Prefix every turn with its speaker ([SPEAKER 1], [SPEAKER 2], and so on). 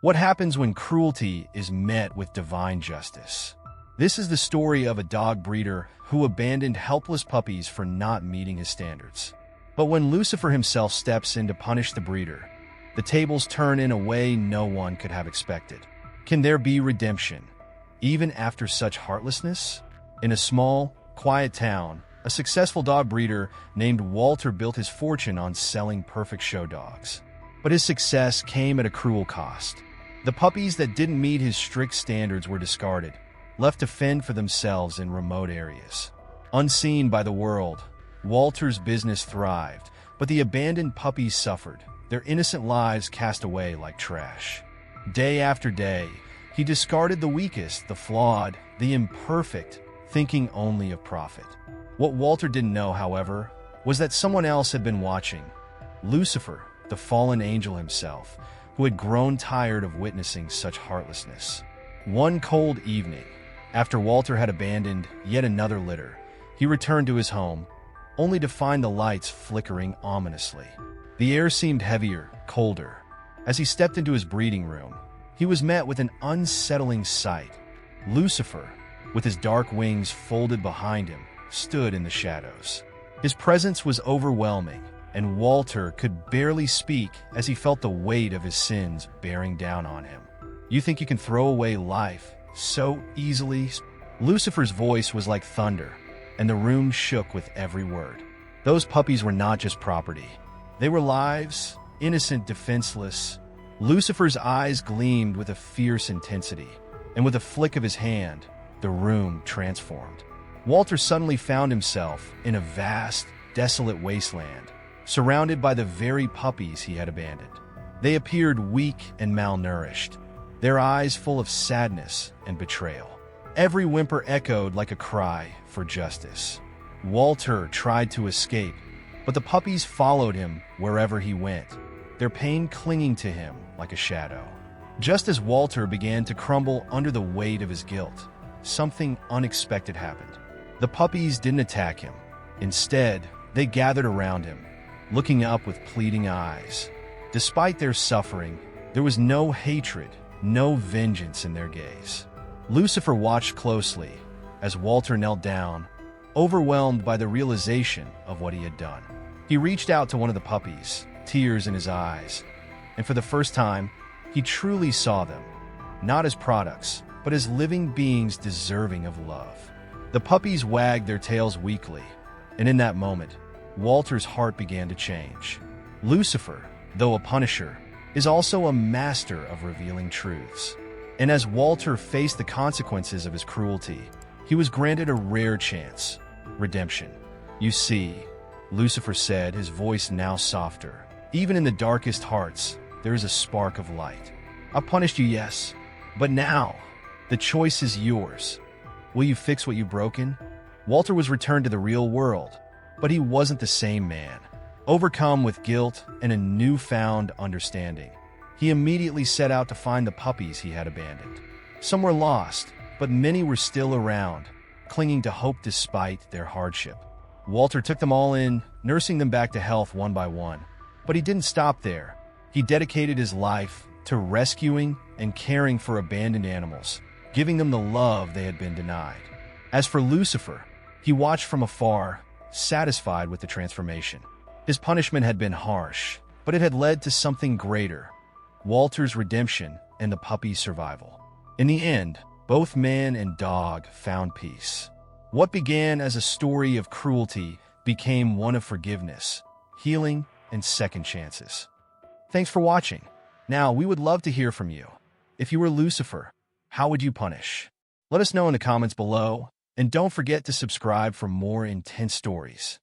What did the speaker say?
[SPEAKER 1] What happens when cruelty is met with divine justice? This is the story of a dog breeder who abandoned helpless puppies for not meeting his standards. But when Lucifer himself steps in to punish the breeder, the tables turn in a way no one could have expected. Can there be redemption, even after such heartlessness? In a small, quiet town, a successful dog breeder named Walter built his fortune on selling perfect show dogs. But his success came at a cruel cost. The puppies that didn't meet his strict standards were discarded, left to fend for themselves in remote areas. Unseen by the world, Walter's business thrived, but the abandoned puppies suffered, their innocent lives cast away like trash. Day after day, he discarded the weakest, the flawed, the imperfect, thinking only of profit. What Walter didn't know, however, was that someone else had been watching. Lucifer, the fallen angel himself, who had grown tired of witnessing such heartlessness. One cold evening, after Walter had abandoned yet another litter, he returned to his home, only to find the lights flickering ominously. The air seemed heavier, colder. As he stepped into his breeding room, he was met with an unsettling sight. Lucifer, with his dark wings folded behind him, stood in the shadows. His presence was overwhelming, and Walter could barely speak as he felt the weight of his sins bearing down on him. You think you can throw away life so easily? Lucifer's voice was like thunder, and the room shook with every word. Those puppies were not just property. They were lives, innocent, defenseless. Lucifer's eyes gleamed with a fierce intensity, and with a flick of his hand, the room transformed. Walter suddenly found himself in a vast, desolate wasteland, surrounded by the very puppies he had abandoned. They appeared weak and malnourished, their eyes full of sadness and betrayal. Every whimper echoed like a cry for justice. Walter tried to escape, but the puppies followed him wherever he went, their pain clinging to him like a shadow. Just as Walter began to crumble under the weight of his guilt, something unexpected happened. The puppies didn't attack him. Instead, they gathered around him, looking up with pleading eyes. Despite their suffering, there was no hatred, no vengeance in their gaze. Lucifer watched closely as Walter knelt down, overwhelmed by the realization of what he had done. He reached out to one of the puppies, tears in his eyes, and for the first time, he truly saw them, not as products, but as living beings deserving of love. The puppies wagged their tails weakly, and in that moment, Walter's heart began to change. Lucifer, though a punisher, is also a master of revealing truths. And as Walter faced the consequences of his cruelty, he was granted a rare chance: redemption. You see, Lucifer said, his voice now softer, even in the darkest hearts, there is a spark of light. I punished you, yes, but now, the choice is yours. Will you fix what you've broken? Walter was returned to the real world, but he wasn't the same man. Overcome with guilt and a newfound understanding, he immediately set out to find the puppies he had abandoned. Some were lost, but many were still around, clinging to hope despite their hardship. Walter took them all in, nursing them back to health one by one. But he didn't stop there. He dedicated his life to rescuing and caring for abandoned animals, giving them the love they had been denied. As for Lucifer, he watched from afar, satisfied with the transformation. His punishment had been harsh, but it had led to something greater: Walter's redemption and the puppy's survival. In the end, both man and dog found peace. What began as a story of cruelty became one of forgiveness, healing, and second chances. Thanks for watching. Now, we would love to hear from you. If you were Lucifer, how would you punish? Let us know in the comments below, and don't forget to subscribe for more intense stories.